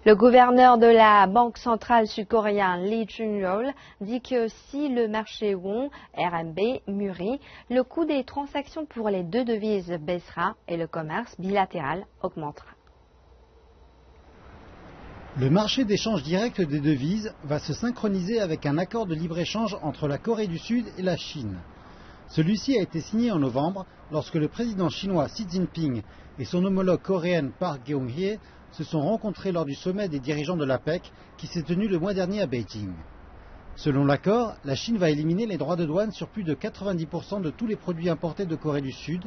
Le gouverneur de la Banque centrale sud-coréenne Lee Chun-yeol dit que si le marché won RMB mûrit, le coût des transactions pour les deux devises baissera et le commerce bilatéral augmentera. Le marché d'échange direct des devises va se synchroniser avec un accord de libre-échange entre la Corée du Sud et la Chine. Celui-ci a été signé en novembre lorsque le président chinois Xi Jinping et son homologue coréenne Park Geun-hye se sont rencontrés lors du sommet des dirigeants de l'APEC qui s'est tenu le mois dernier à Beijing. Selon l'accord, la Chine va éliminer les droits de douane sur plus de 90% de tous les produits importés de Corée du Sud,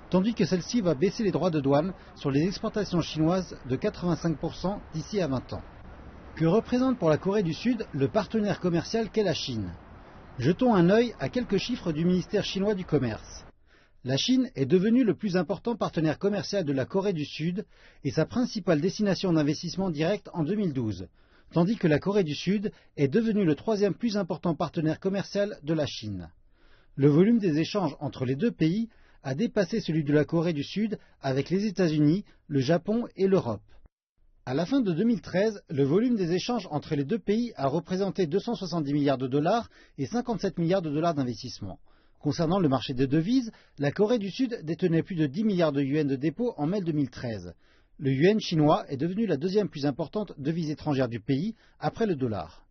tandis que celle-ci va baisser les droits de douane sur les exportations chinoises de 85% d'ici à 20 ans. Que représente pour la Corée du Sud le partenaire commercial qu'est la Chine? Jetons un œil à quelques chiffres du ministère chinois du Commerce. La Chine est devenue le plus important partenaire commercial de la Corée du Sud et sa principale destination d'investissement direct en 2012, tandis que la Corée du Sud est devenue le troisième plus important partenaire commercial de la Chine. Le volume des échanges entre les deux pays a dépassé celui de la Corée du Sud avec les États-Unis, le Japon et l'Europe. À la fin de 2013, le volume des échanges entre les deux pays a représenté 270 milliards de dollars et 57 milliards de dollars d'investissement. Concernant le marché des devises, la Corée du Sud détenait plus de 10 milliards de yuan de dépôt en mai 2013. Le yuan chinois est devenu la deuxième plus importante devise étrangère du pays après le dollar.